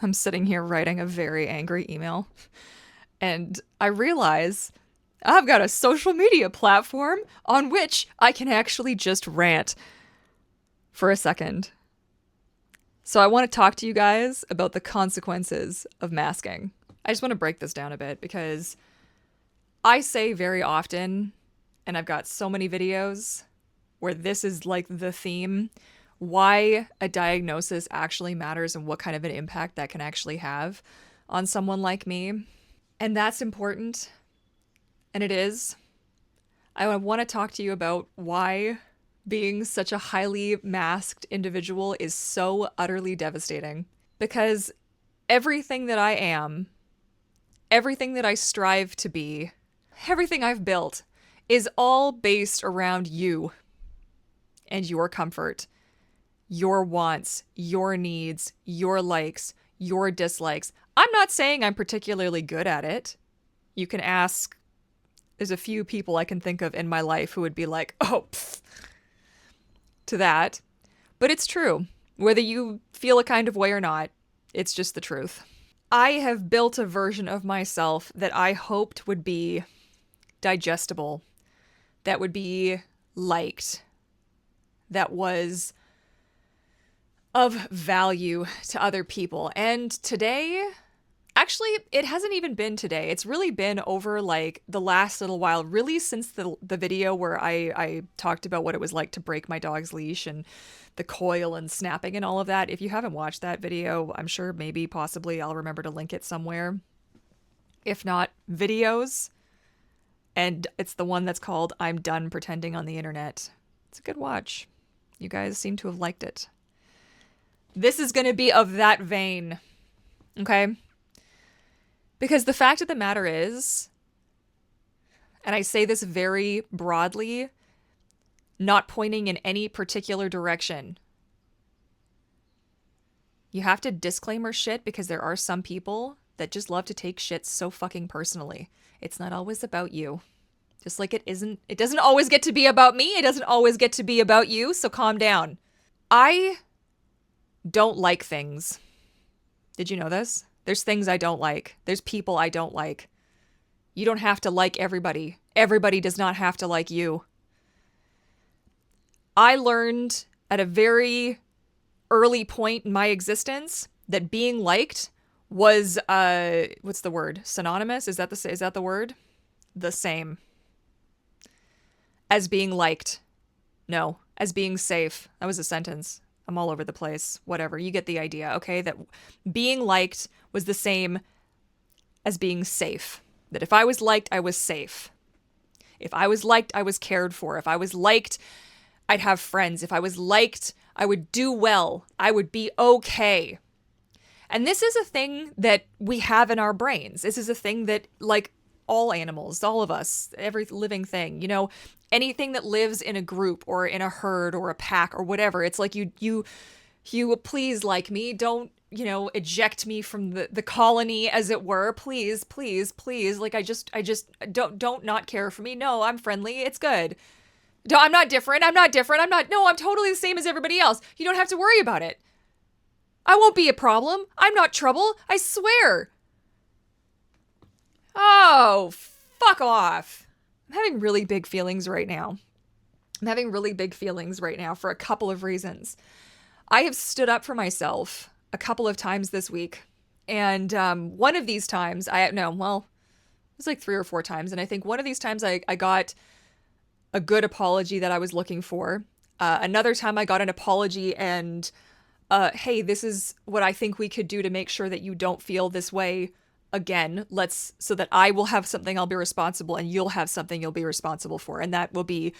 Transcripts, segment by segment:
I'm sitting here writing a very angry email, and I realize I've got a social media platform on which I can actually just rant for a second. So I want to talk to you guys about the consequences of masking. I just want to break this down a bit because I say very often, and I've got so many videos where this is like the theme, why a diagnosis actually matters and what kind of an impact that can actually have on someone like me. And that's important. And it is. I want to talk to you about why being such a highly masked individual is so utterly devastating. Because everything that I am, everything that I strive to be, everything I've built is all based around you and your comfort, your wants, your needs, your likes, your dislikes. I'm not saying I'm particularly good at it. You can ask, there's a few people I can think of in my life who would be like, oh, pfft, to that. But it's true. Whether you feel a kind of way or not, it's just the truth. I have built a version of myself that I hoped would be digestible, that would be liked, that was of value to other people. And today, actually, it hasn't even been today. It's really been over like the last little while, really since the video where I talked about what it was like to break my dog's leash and the coil and snapping and all of that. If you haven't watched that video, I'm sure maybe possibly I'll remember to link it somewhere. If not, videos. And it's the one that's called I'm Done Pretending on the Internet. It's a good watch. You guys seem to have liked it. This is going to be of that vein. Okay? Because the fact of the matter is, and I say this very broadly, not pointing in any particular direction, you have to disclaimer shit because there are some people that just love to take shit so fucking personally. It's not always about you. Just like it doesn't always get to be about me. It doesn't always get to be about you. So calm down. I don't like things. Did you know this? There's things I don't like. There's people I don't like. You don't have to like everybody. Everybody does not have to like you. I learned at a very early point in my existence that being liked was what's the word? Synonymous? Is that the word? The same as being liked. No, as being safe. That was a sentence. I'm all over the place. Whatever. You get the idea, okay? That being liked was the same as being safe. That if I was liked, I was safe. If I was liked, I was cared for. If I was liked, I'd have friends. If I was liked, I would do well. I would be okay. And this is a thing that we have in our brains. This is a thing that, like, all animals, all of us, every living thing, you know, anything that lives in a group or in a herd or a pack or whatever, it's like you please like me. Don't, you know, eject me from the colony, as it were. Please, please, please. Like, I just don't not care for me. No, I'm friendly. It's good. No, I'm not different. No, I'm totally the same as everybody else. You don't have to worry about it. I won't be a problem. I'm not trouble. I swear. Oh, fuck off. I'm having really big feelings right now. For a couple of reasons. I have stood up for myself a couple of times this week. And one of these times, it was like 3 or 4 times. And I think one of these times I got a good apology that I was looking for. Another time I got an apology and, hey, this is what I think we could do to make sure that you don't feel this way again. So that I will have something I'll be responsible and you'll have something you'll be responsible for. And that will be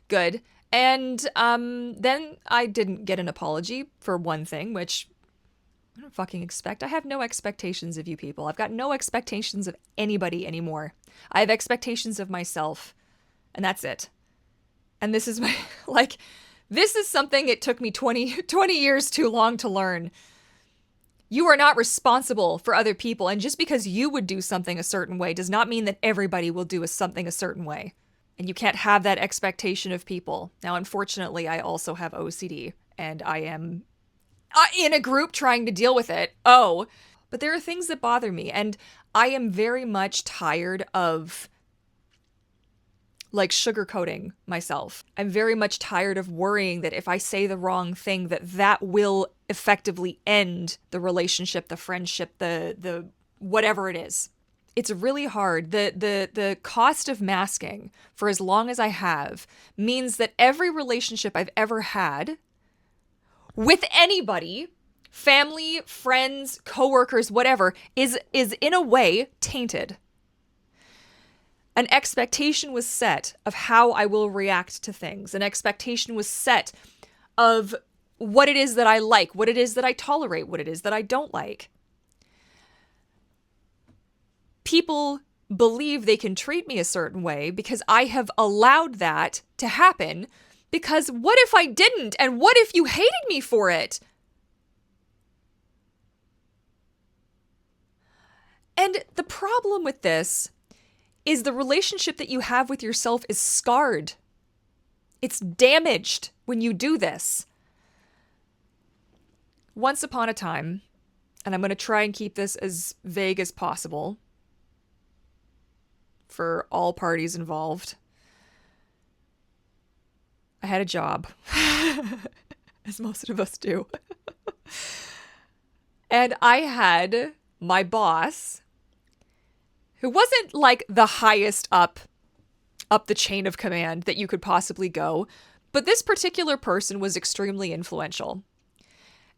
good. And then I didn't get an apology for one thing, which I don't fucking expect. I have no expectations of you people. I've got no expectations of anybody anymore. I have expectations of myself. And that's it. And this is this is something it took me 20 years too long to learn. You are not responsible for other people. And just because you would do something a certain way does not mean that everybody will do something a certain way. And you can't have that expectation of people. Now, unfortunately, I also have OCD. And I am in a group trying to deal with it. Oh, but there are things that bother me, and I am very much tired of like sugarcoating myself. I'm very much tired of worrying that if I say the wrong thing, that will effectively end the relationship, the friendship, the whatever it is. It's really hard. The cost of masking for as long as I have means that every relationship I've ever had with anybody, family, friends, coworkers, whatever, is in a way tainted. An expectation was set of how I will react to things. An expectation was set of what it is that I like, what it is that I tolerate, what it is that I don't like. People believe they can treat me a certain way because I have allowed that to happen. Because what if I didn't? And what if you hated me for it? And the problem with this is the relationship that you have with yourself is scarred. It's damaged when you do this. Once upon a time, and I'm going to try and keep this as vague as possible for all parties involved, I had a job, as most of us do. And I had my boss, who wasn't like the highest up the chain of command that you could possibly go, but this particular person was extremely influential.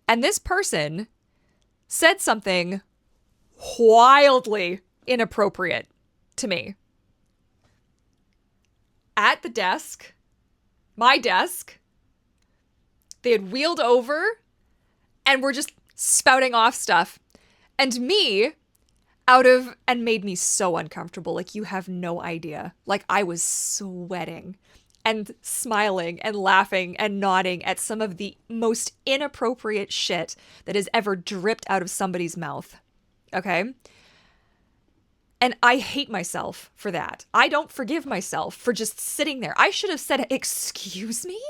And this person said something wildly inappropriate to me. At the desk, my desk, they had wheeled over and were just spouting off stuff. And me, and made me so uncomfortable. Like, you have no idea. Like, I was sweating and smiling and laughing and nodding at some of the most inappropriate shit that has ever dripped out of somebody's mouth. Okay? And I hate myself for that. I don't forgive myself for just sitting there. I should have said, "Excuse me?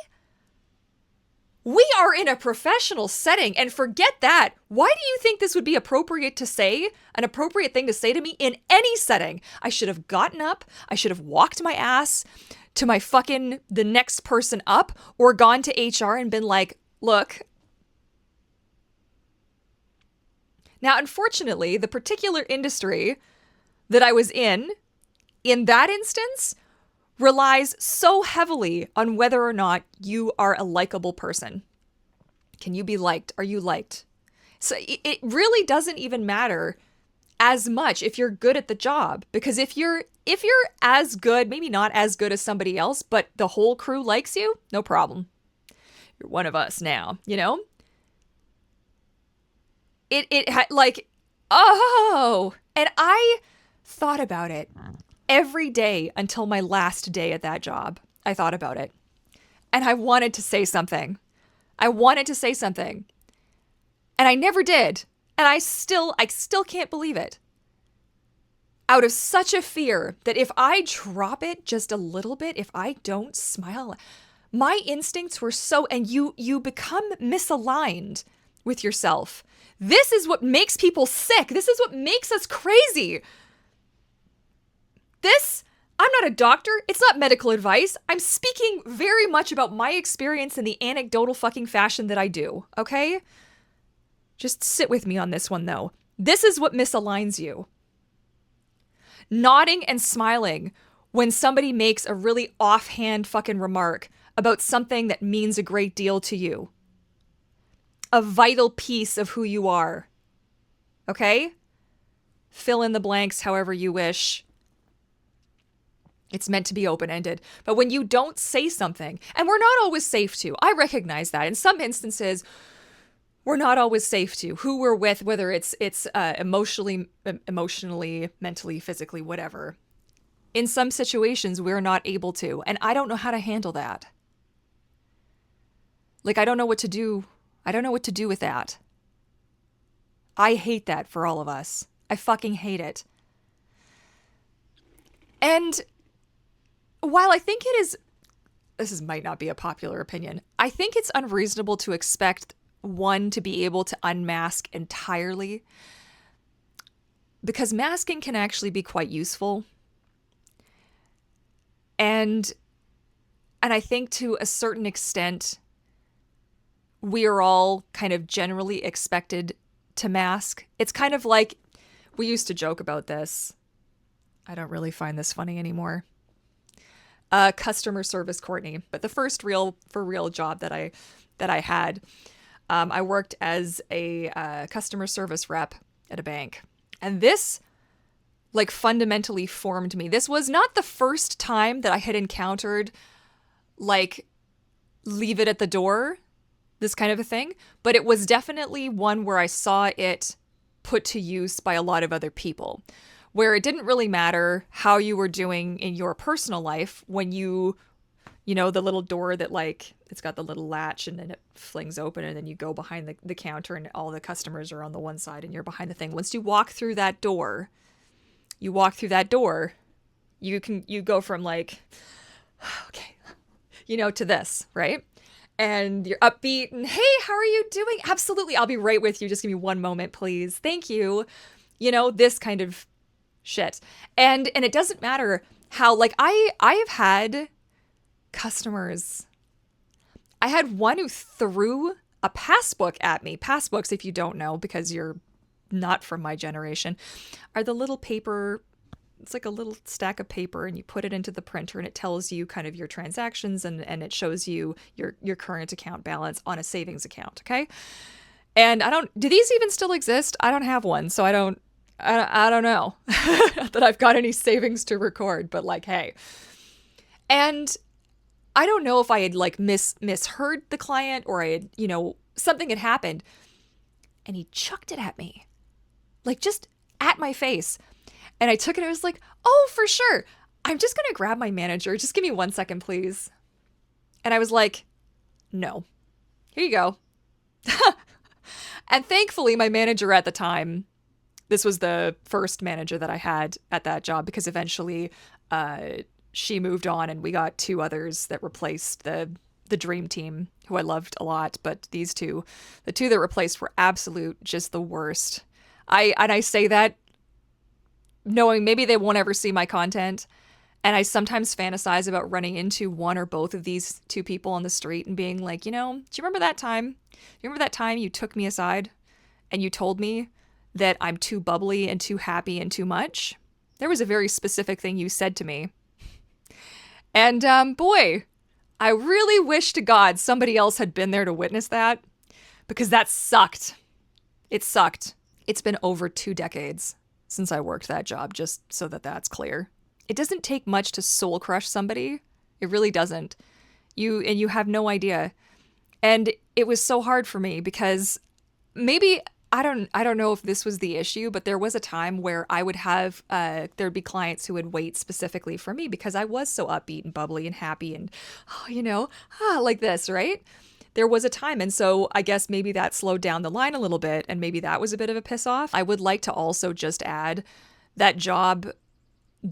We are in a professional setting, and forget that. Why do you think this would be appropriate to say, an appropriate thing to say to me in any setting?" I should have gotten up. I should have walked my ass to the next person up, or gone to HR and been like, "Look." Now, unfortunately, the particular industry that I was in that instance, relies so heavily on whether or not you are a likable person. Can you be liked? Are you liked? So it really doesn't even matter as much if you're good at the job, because if you're as good, maybe not as good as somebody else, but the whole crew likes you, no problem. You're one of us now, you know? And I thought about it every day until my last day at that job. I thought about it. And I wanted to say something. And I never did. And I still can't believe it. Out of such a fear that if I drop it just a little bit, if I don't smile, my instincts were so, and you become misaligned with yourself. This is what makes people sick. This is what makes us crazy. I'm not a doctor. It's not medical advice. I'm speaking very much about my experience in the anecdotal fucking fashion that I do, okay? Just sit with me on this one, though. This is what misaligns you. Nodding and smiling when somebody makes a really offhand fucking remark about something that means a great deal to you. A vital piece of who you are. Okay? Fill in the blanks however you wish. It's meant to be open-ended. But when you don't say something, and we're not always safe to, I recognize that. In some instances, we're not always safe to. Who we're with, whether it's emotionally, mentally, physically, whatever. In some situations, we're not able to. And I don't know how to handle that. Like, I don't know what to do. I don't know what to do with that. I hate that for all of us. I fucking hate it. And while I think this might not be a popular opinion, I think it's unreasonable to expect one to be able to unmask entirely, because masking can actually be quite useful. And I think to a certain extent, we are all kind of generally expected to mask. It's kind of like, we used to joke about this. I don't really find this funny anymore. Customer service Courtney, but the first real job that I had, I worked as a customer service rep at a bank. And this like fundamentally formed me. This was not the first time that I had encountered like leave it at the door, this kind of a thing, but it was definitely one where I saw it put to use by a lot of other people, where it didn't really matter how you were doing in your personal life when you know, the little door that like, it's got the little latch and then it flings open and then you go behind the counter and all the customers are on the one side and you're behind the thing. Once you walk through that door, you go from like, okay, you know, to this, right? And you're upbeat and, hey, how are you doing? Absolutely. I'll be right with you. Just give me one moment, please. Thank you. You know, this kind of shit. And it doesn't matter how, like, I have had customers. I had one who threw a passbook at me. Passbooks, if you don't know, because you're not from my generation, are the little paper. It's like a little stack of paper and you put it into the printer and it tells you kind of your transactions and it shows you your current account balance on a savings account. Okay. And do these even still exist? I don't have one. So I don't know that I've got any savings to record, but like, hey, and I don't know if I had like misheard the client or I had, you know, something had happened and he chucked it at me, like just at my face. And I took it, I was like, oh, for sure. I'm just going to grab my manager. Just give me 1 second, please. And I was like, no, here you go. And thankfully, my manager at the time, this was the first manager that I had at that job because eventually she moved on and we got two others that replaced the dream team who I loved a lot. But the two that replaced were absolute, just the worst. I say that knowing maybe they won't ever see my content. And I sometimes fantasize about running into one or both of these two people on the street and being like, you know, do you remember that time? You remember that time you took me aside and you told me that I'm too bubbly and too happy and too much? There was a very specific thing you said to me. And boy, I really wish to God somebody else had been there to witness that, because that sucked. It sucked. It's been over 2 decades since I worked that job, just so that that's clear. It doesn't take much to soul crush somebody. It really doesn't. You have no idea. And it was so hard for me because maybe I don't know if this was the issue, but there was a time where I would have there'd be clients who would wait specifically for me because I was so upbeat and bubbly and happy and like this, right? There was a time. And so I guess maybe that slowed down the line a little bit. And maybe that was a bit of a piss off. I would like to also just add that job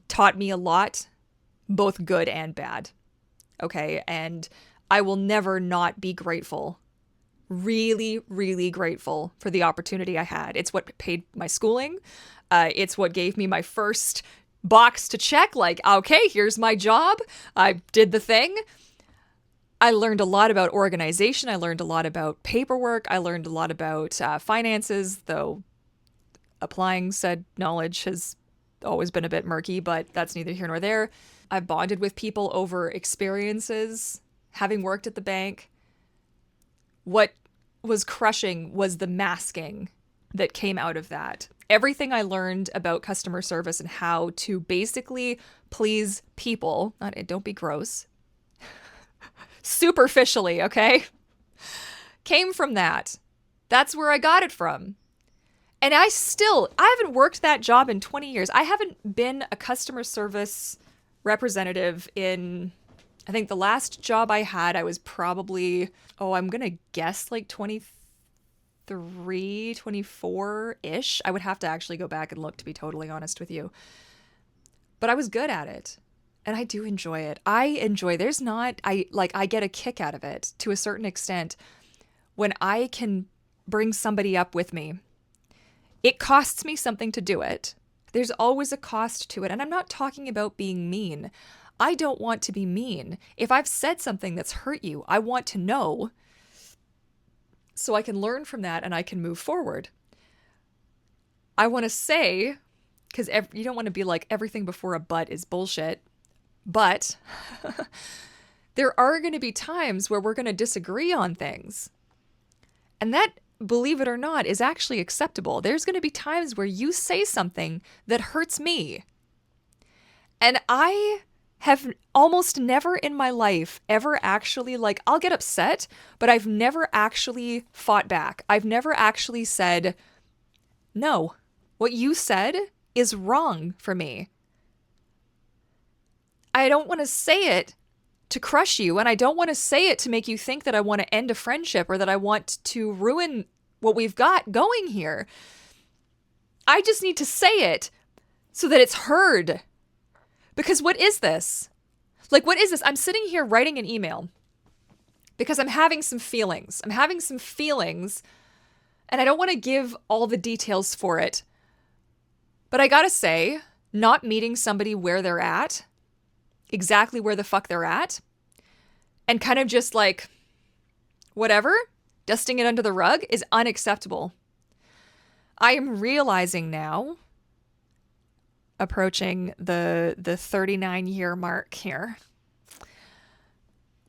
taught me a lot, both good and bad. Okay. And I will never not be grateful. Really, really grateful for the opportunity I had. It's what paid my schooling. It's what gave me my first box to check. Like, okay, here's my job. I did the thing. I learned a lot about organization. I learned a lot about paperwork. I learned a lot about finances, though applying said knowledge has always been a bit murky, but that's neither here nor there. I've bonded with people over experiences, having worked at the bank. What was crushing was the masking that came out of that. Everything I learned about customer service and how to basically please people, don't be gross, superficially, okay, came from that. That's where I got it from. And I haven't worked that job in 20 years. I haven't been a customer service representative in, I think the last job I had, I was probably, I'm going to guess like 23, 24-ish. I would have to actually go back and look, to be totally honest with you. But I was good at it. And I do enjoy it. I get a kick out of it to a certain extent when I can bring somebody up with me. It costs me something to do it. There's always a cost to it. And I'm not talking about being mean. I don't want to be mean. If I've said something that's hurt you, I want to know so I can learn from that and I can move forward. I want to say, because you don't want to be like everything before a but is bullshit, but there are going to be times where we're going to disagree on things. And that, believe it or not, is actually acceptable. There's going to be times where you say something that hurts me. And I have almost never in my life ever actually, like, I'll get upset, but I've never actually fought back. I've never actually said, no, what you said is wrong for me. I don't want to say it to crush you, and I don't want to say it to make you think that I want to end a friendship or that I want to ruin what we've got going here. I just need to say it so that it's heard. Because what is this? Like, what is this? I'm sitting here writing an email because I'm having some feelings. And I don't want to give all the details for it. But I gotta say, not meeting somebody where they're at, exactly where the fuck they're at, and kind of just like, whatever, dusting it under the rug is unacceptable. I am realizing now, approaching the 39-year mark here,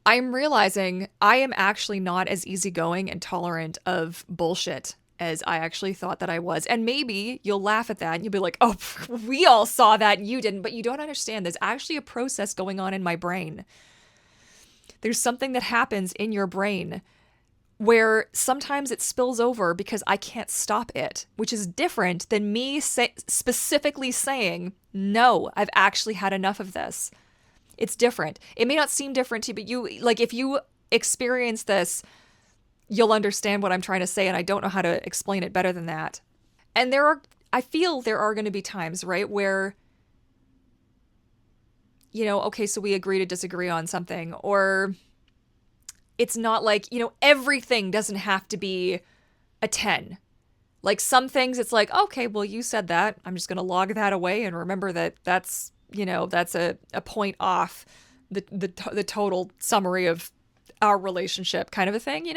I'm realizing I am actually not as easygoing and tolerant of bullshit as I actually thought that I was. And maybe you'll laugh at that and you'll be like, oh, we all saw that and you didn't, but you don't understand. There's actually a process going on in my brain. There's something that happens in your brain where sometimes it spills over because I can't stop it, which is different than me specifically saying, no, I've actually had enough of this. It's different. It may not seem different to you, but if you experience this, you'll understand what I'm trying to say, and I don't know how to explain it better than that. And I feel there are going to be times, right, where, okay, so we agree to disagree on something, or it's not like, everything doesn't have to be a 10. Like some things it's like, okay, well, you said that. I'm just going to log that away and remember that that's a point off the total summary of our relationship kind of a thing,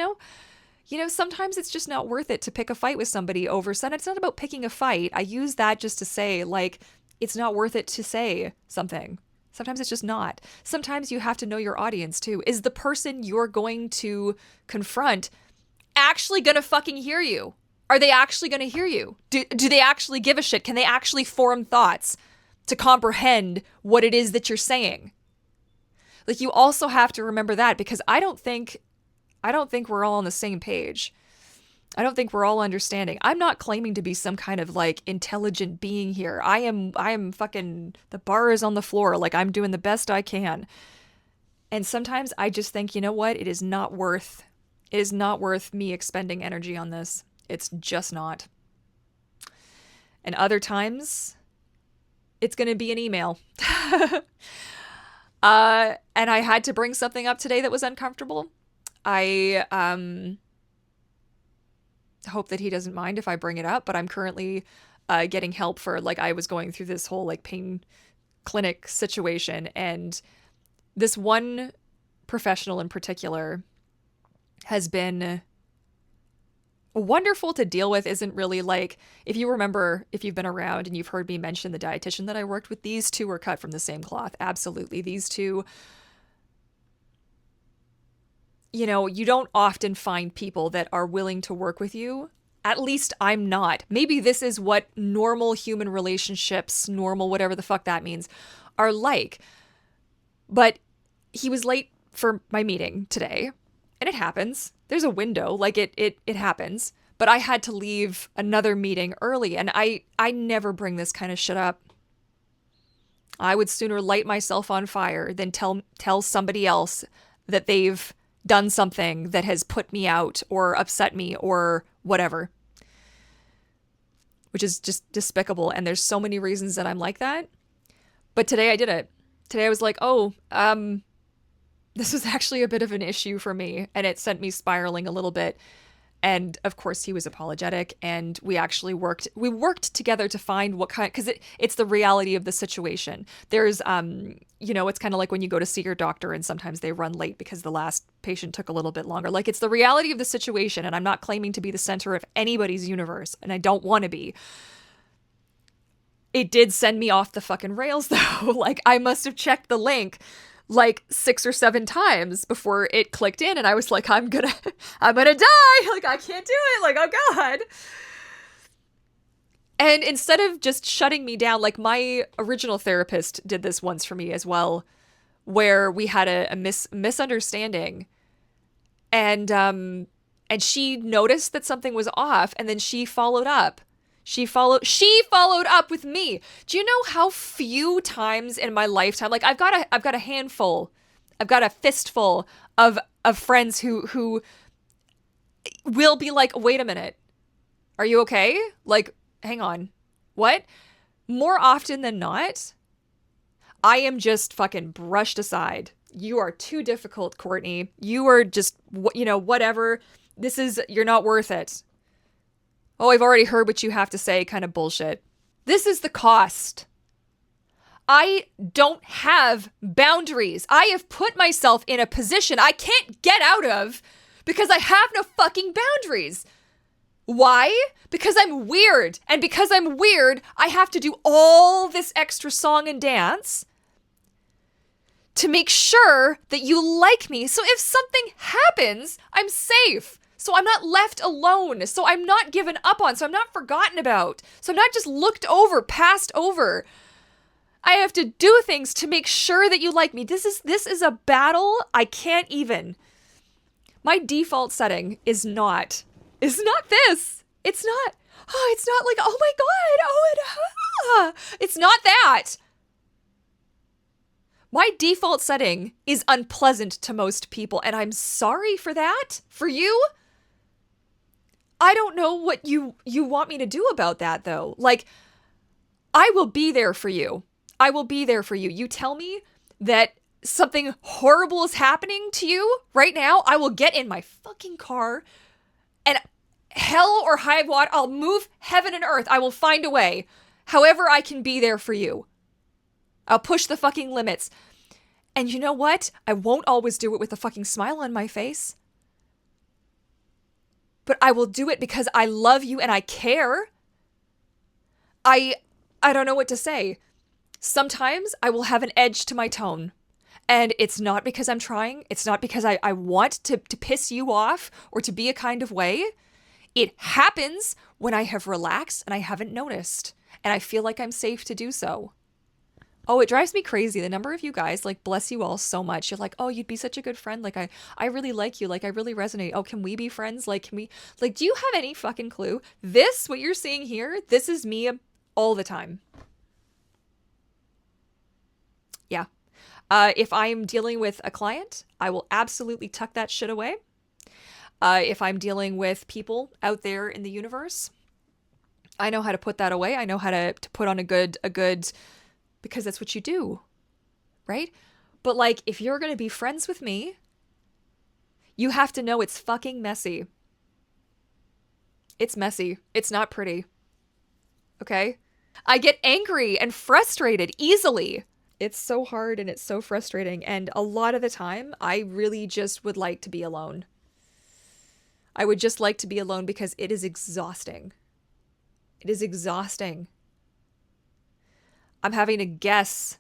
sometimes it's just not worth it to pick a fight with somebody over something. It's not about picking a fight. I use that just to say, like, it's not worth it to say something. Sometimes it's just not. Sometimes you have to know your audience too. Is the person you're going to confront actually going to fucking hear you? Are they actually going to hear you? Do they actually give a shit? Can they actually form thoughts to comprehend what it is that you're saying? Like, you also have to remember that, because I don't think we're all on the same page. I don't think we're all understanding. I'm not claiming to be some kind of like intelligent being here. I am fucking, the bar is on the floor. Like, I'm doing the best I can. And sometimes I just think, you know what? It is not worth me expending energy on this. It's just not. And other times it's going to be an email. And I had to bring something up today that was uncomfortable. I hope that he doesn't mind if I bring it up, but I'm currently getting help for, like, I was going through this whole like pain clinic situation, and this one professional in particular has been wonderful to deal with. Isn't really like, if you remember, if you've been around and you've heard me mention the dietitian that I worked with, these two were cut from the same cloth. Absolutely. These two, you don't often find people that are willing to work with you. At least I'm not. Maybe this is what normal human relationships, normal, whatever the fuck that means, are like. But he was late for my meeting today, and it happens. There's a window, like it happens. But I had to leave another meeting early, and I never bring this kind of shit up. I would sooner light myself on fire than tell somebody else that they've done something that has put me out or upset me or whatever, which is just despicable. And there's so many reasons that I'm like that. But today I did it. Today I was like, this was actually a bit of an issue for me, and it sent me spiraling a little bit. And of course he was apologetic, and we actually worked together to find what kind, because it's the reality of the situation. There's it's kind of like when you go to see your doctor and sometimes they run late because the last patient took a little bit longer. Like, it's the reality of the situation, and I'm not claiming to be the center of anybody's universe, and I don't want to be. It did send me off the fucking rails though. Like, I must have checked the link like 6 or 7 times before it clicked in, and I was like, I'm gonna die. Like, I can't do it. Like, oh God. And instead of just shutting me down, like, my original therapist did this once for me as well, where we had a misunderstanding, and she noticed that something was off, and then she followed up. She followed up with me. Do you know how few times in my lifetime, like, I've got a handful, I've got a fistful of friends who will be like, wait a minute, are you okay? Like, hang on, what? More often than not, I am just fucking brushed aside. You are too difficult, Courtney. You are just, whatever. You're not worth it. Oh, I've already heard what you have to say, kind of bullshit. This is the cost. I don't have boundaries. I have put myself in a position I can't get out of because I have no fucking boundaries. Why? Because I'm weird. And because I'm weird, I have to do all this extra song and dance to make sure that you like me. So if something happens, I'm safe. So I'm not left alone. So I'm not given up on. So I'm not forgotten about. So I'm not just looked over, passed over. I have to do things to make sure that you like me. This is a battle I can't even. My default setting is not this. It's not, it's not like, oh my God, it's not that. My default setting is unpleasant to most people, and I'm sorry for that. For you, I don't know what you want me to do about that, though. Like, I will be there for you. I will be there for you. You tell me that something horrible is happening to you right now, I will get in my fucking car, and hell or high water, I'll move heaven and earth. I will find a way. However I can be there for you. I'll push the fucking limits. And you know what? I won't always do it with a fucking smile on my face. But I will do it because I love you and I care. I don't know what to say. Sometimes I will have an edge to my tone. And it's not because I'm trying. It's not because I want to piss you off or to be a kind of way. It happens when I have relaxed and I haven't noticed. And I feel like I'm safe to do so. Oh, it drives me crazy. The number of you guys, like, bless you all so much. You're like, oh, you'd be such a good friend. Like, I really like you. Like, I really resonate. Oh, can we be friends? Like, can we, like, do you have any fucking clue? This, what you're seeing here, this is me all the time. Yeah. If I'm dealing with a client, I will absolutely tuck that shit away. If I'm dealing with people out there in the universe, I know how to put that away. I know how to put on a good, because that's what you do, right? But, like, if you're going to be friends with me, you have to know it's fucking messy. It's messy. It's not pretty. Okay? I get angry and frustrated easily. It's so hard and it's so frustrating. And a lot of the time, I really just would like to be alone. I would just like to be alone because it is exhausting. It is exhausting. I'm having to guess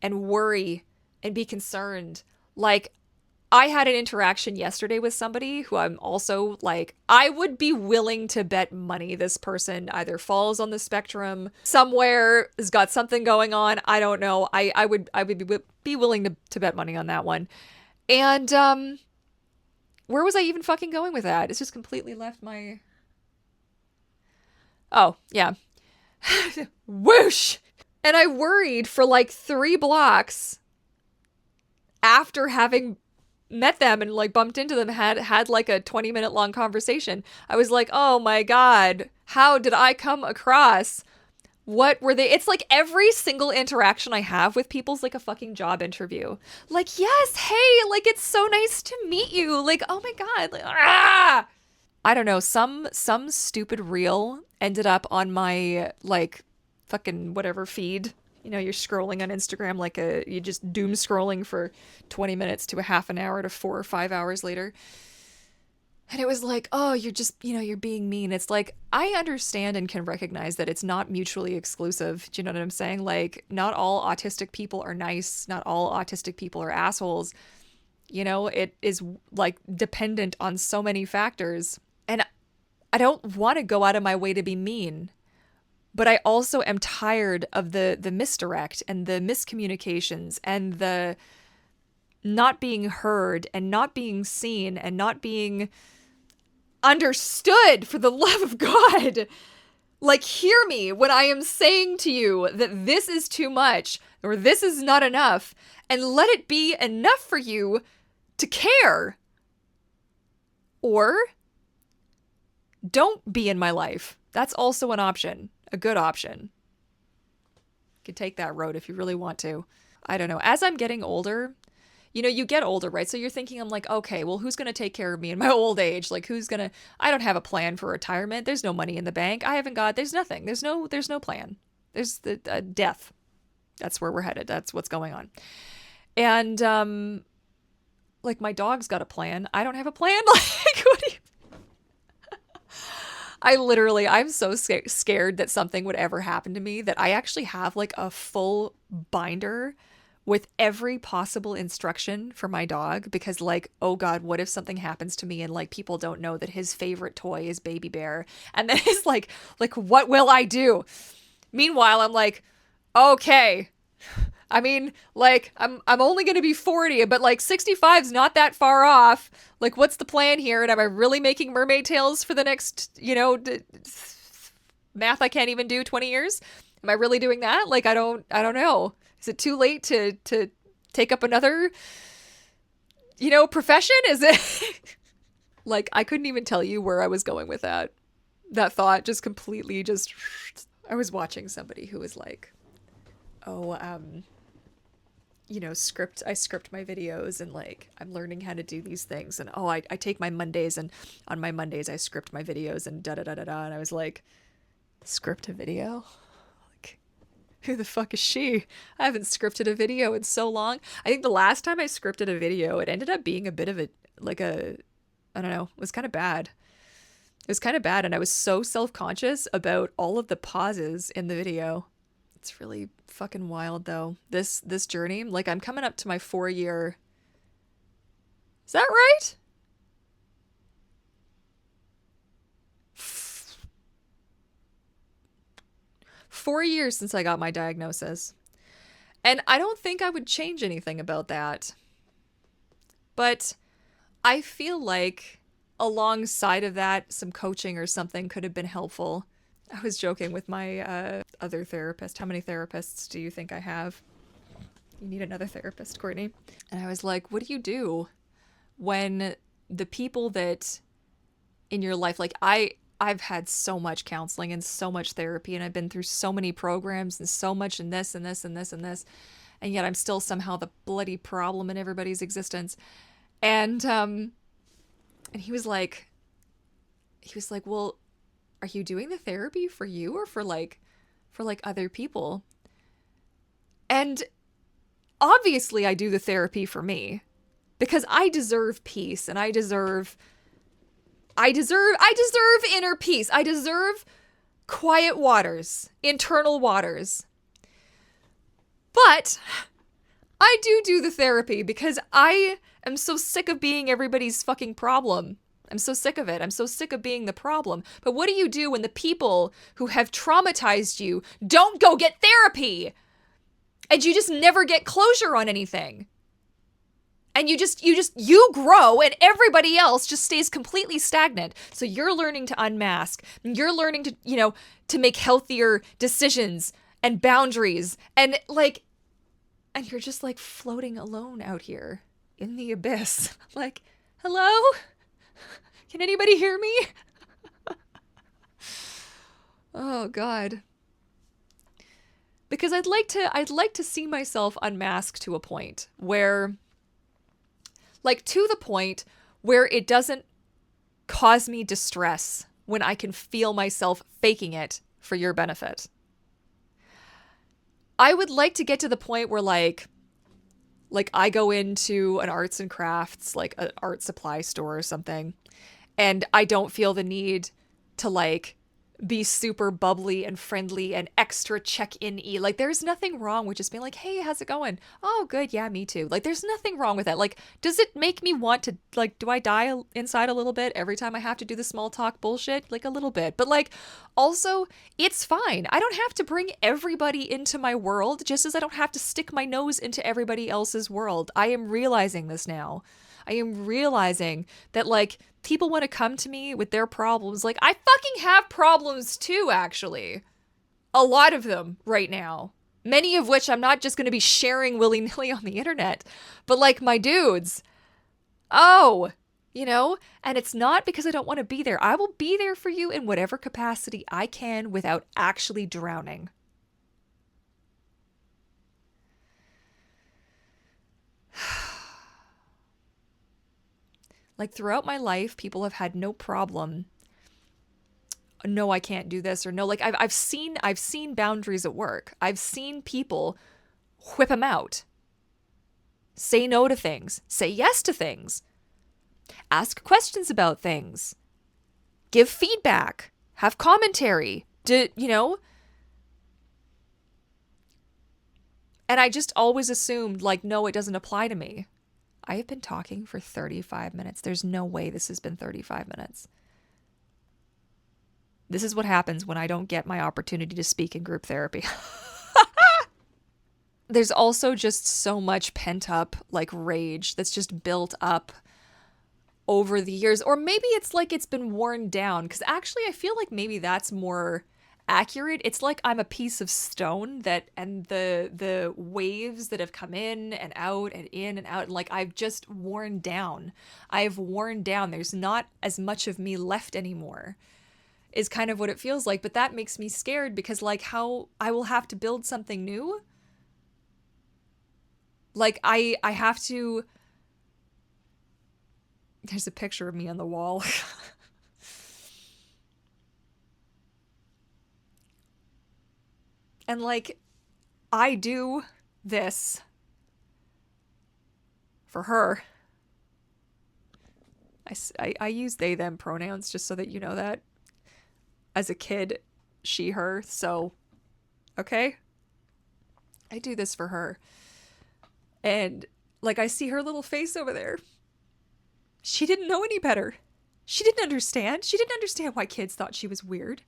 and worry and be concerned. Like, I had an interaction yesterday with somebody who I'm also like, I would be willing to bet money this person either falls on the spectrum somewhere, has got something going on. I don't know. I would be willing to bet money on that one. And where was I even fucking going with that? It's just completely left my... Oh, yeah. Whoosh! And I worried for like 3 blocks after having met them and like bumped into them, had like a 20-minute long conversation. I was like, oh my God, how did I come across? What were they? It's like every single interaction I have with people's like a fucking job interview. Like, yes, hey, like, it's so nice to meet you. Like, oh my God. Like, ah! I don't know, some stupid reel ended up on my like fucking whatever feed. You know, you're scrolling on Instagram like you just doom scrolling for 20 minutes to a half an hour to 4 or 5 hours later. And it was like, oh, you're just, you're being mean. It's like, I understand and can recognize that it's not mutually exclusive. Do you know what I'm saying? Like, not all autistic people are nice. Not all autistic people are assholes. It is like dependent on so many factors. And I don't want to go out of my way to be mean. But I also am tired of the misdirect and the miscommunications and the not being heard and not being seen and not being understood, for the love of God. Like, hear me when I am saying to you that this is too much or this is not enough, and let it be enough for you to care. Or don't be in my life. That's also an option, a good option. You can take that road if you really want to. I don't know. As I'm getting older, you get older, right? So you're thinking, I'm like, okay, well, who's going to take care of me in my old age? Like, I don't have a plan for retirement. There's no money in the bank. There's nothing. There's no plan. There's the death. That's where we're headed. That's what's going on. And, like, my dog's got a plan. I don't have a plan. Like, what do you... I'm so scared that something would ever happen to me that I actually have like a full binder with every possible instruction for my dog, because like, oh God, what if something happens to me and like people don't know that his favorite toy is Baby Bear? And then it's like, what will I do? Meanwhile, I'm like, okay, I mean, like, I'm only going to be 40, but like 65's not that far off. Like, what's the plan here? And am I really making mermaid tails for the next, math I can't even do, 20 years? Am I really doing that? Like, I don't know. Is it too late to take up another, profession? Is it? Like, I couldn't even tell you where I was going with that. That thought just completely I was watching somebody who was like, oh, I script my videos and like, I'm learning how to do these things. And I take my Mondays and on my Mondays, I script my videos and da-da-da-da-da. And I was like, script a video? Like, who the fuck is she? I haven't scripted a video in so long. I think the last time I scripted a video, it ended up being a bit of I don't know, it was kind of bad. It was kind of bad. And I was so self-conscious about all of the pauses in the video. It's really fucking wild though. This journey, like I'm coming up to my 4-year. Is that right? 4 years since I got my diagnosis. And I don't think I would change anything about that. But I feel like alongside of that, some coaching or something could have been helpful. I was joking with my other therapist. How many therapists do you think I have? You need another therapist, Courtney. And I was like, what do you do when the people that in your life, like I've had so much counseling and so much therapy, and I've been through so many programs and so much in this and this and this and this, and yet I'm still somehow the bloody problem in everybody's existence. And he was like, well, are you doing the therapy for you or for other people? And obviously I do the therapy for me because I deserve peace and I deserve inner peace. I deserve quiet waters, internal waters. But I do the therapy because I am so sick of being everybody's fucking problem. I'm so sick of it. I'm so sick of being the problem. But what do you do when the people who have traumatized you don't go get therapy? And you just never get closure on anything. And you grow and everybody else just stays completely stagnant. So you're learning to unmask. You're learning to, to make healthier decisions and boundaries. And you're just like floating alone out here in the abyss. Like, hello? Can anybody hear me? Oh God. Because I'd like to see myself unmasked to a point where, like, to the point where it doesn't cause me distress when I can feel myself faking it for your benefit. I would like to get to the point where like I go into an arts and crafts, like an art supply store or something, and I don't feel the need to like be super bubbly and friendly and extra check-in-y. Like there's nothing wrong with just being like, hey, how's it going? Oh, good. Yeah, me too. Like there's nothing wrong with that. Like, does it make me want to, like, do I die inside a little bit every time I have to do the small talk bullshit? Like a little bit. But like, also, it's fine. I don't have to bring everybody into my world, just as I don't have to stick my nose into everybody else's world. I am realizing this now. I am realizing that, like, people want to come to me with their problems. Like, I fucking have problems too, actually. A lot of them right now. Many of which I'm not just going to be sharing willy-nilly on the internet. But, like, my dudes. Oh, you know? And it's not because I don't want to be there. I will be there for you in whatever capacity I can without actually drowning. Like throughout my life, people have had no problem. No, I can't do this, or no, like I've seen boundaries at work. I've seen people whip them out. Say no to things, say yes to things. Ask questions about things. Give feedback, have commentary. You know? And I just always assumed like no, it doesn't apply to me. I have been talking for 35 minutes. There's no way this has been 35 minutes. This is what happens when I don't get my opportunity to speak in group therapy. There's also just so much pent up like rage that's just built up over the years. Or maybe it's like it's been worn down, because actually I feel like maybe that's more accurate. It's like I'm a piece of stone that, and the waves that have come in and out and in and out, and like I've just worn down. I've worn down. There's not as much of me left anymore, is kind of what it feels like. But that makes me scared, because like how I will have to build something new. Like I have to. There's a picture of me on the wall. And like, I do this for her. I use they, them pronouns just so that you know that. As a kid, she, her. So, okay? I do this for her. And like, I see her little face over there. She didn't know any better. She didn't understand. She didn't understand why kids thought she was weird.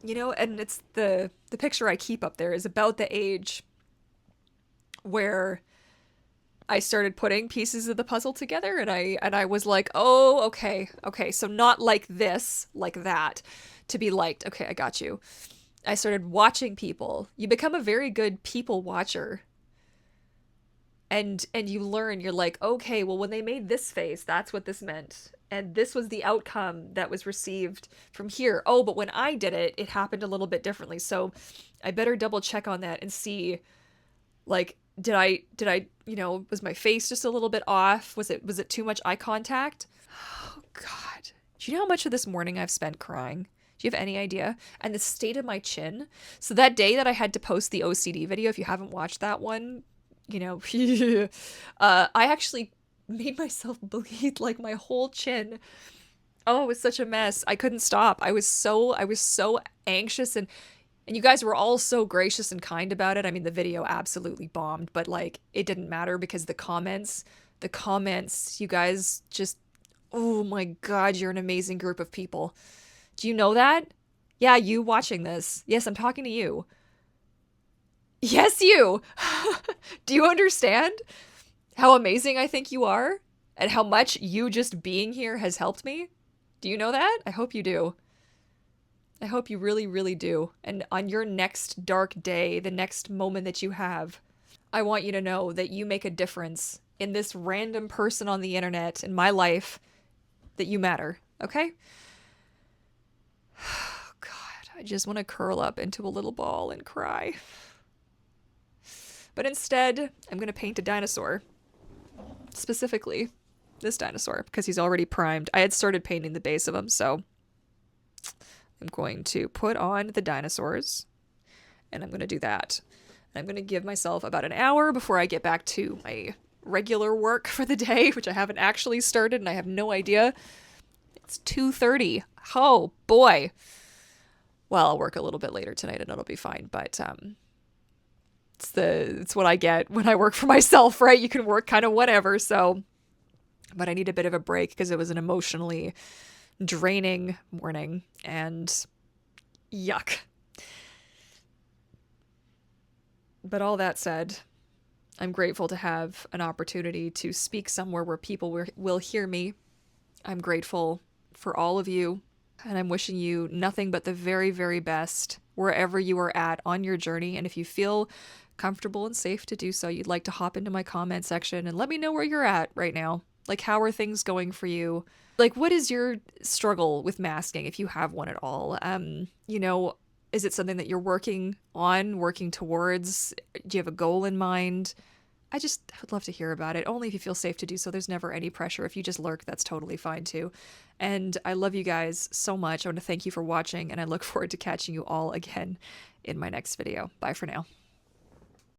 You know, and it's the picture I keep up there is about the age where I started putting pieces of the puzzle together, and I was like, "Oh, okay. So not like this, like that to be liked. Okay, I got you." I started watching people. You become a very good people watcher. And you learn, you're like, okay, well, when they made this face, that's what this meant, and this was the outcome that was received from here. Oh, but when I did it, it happened a little bit differently, so I better double check on that and see, like, did I was my face just a little bit off? Was it too much eye contact? Oh god, do you know how much of this morning I've spent crying? Do you have any idea? And the state of my chin. So that day that I had to post the OCD video, if you haven't watched that one, you know, I actually made myself bleed like my whole chin. Oh, it was such a mess. I couldn't stop. I was so anxious, and you guys were all so gracious and kind about it. I mean, the video absolutely bombed, but like it didn't matter because the comments, you guys just, oh my god, you're an amazing group of people. Do you know that? Yeah, you watching this. Yes, I'm talking to you. Yes, you. Do you understand how amazing I think you are? And how much you just being here has helped me? Do you know that? I hope you do. I hope you really, really do. And on your next dark day, the next moment that you have, I want you to know that you make a difference in this random person on the internet, in my life, that you matter. Okay? God, just want to curl up into a little ball and cry. But instead, I'm going to paint a dinosaur. Specifically, this dinosaur, because he's already primed. I had started painting the base of him, so I'm going to put on the dinosaurs, and I'm going to do that. And I'm going to give myself about an hour before I get back to my regular work for the day, which I haven't actually started, and I have no idea. It's 2:30. Oh, boy. Well, I'll work a little bit later tonight, and it'll be fine, but it's what I get when I work for myself, right? You can work kind of whatever, so... But I need a bit of a break because it was an emotionally draining morning, and yuck. But all that said, I'm grateful to have an opportunity to speak somewhere where people will hear me. I'm grateful for all of you, and I'm wishing you nothing but the very, very best wherever you are at on your journey. And if you feel comfortable and safe to do so, you'd like to hop into my comment section and let me know where you're at right now. Like, how are things going for you? Like, what is your struggle with masking, if you have one at all? You know, is it something that you're working on, working towards? Do you have a goal in mind? I would love to hear about it, only if you feel safe to do so. There's never any pressure. If you just lurk, that's totally fine too. And I love you guys so much. I want to thank you for watching, and I look forward to catching you all again in my next video. Bye for now.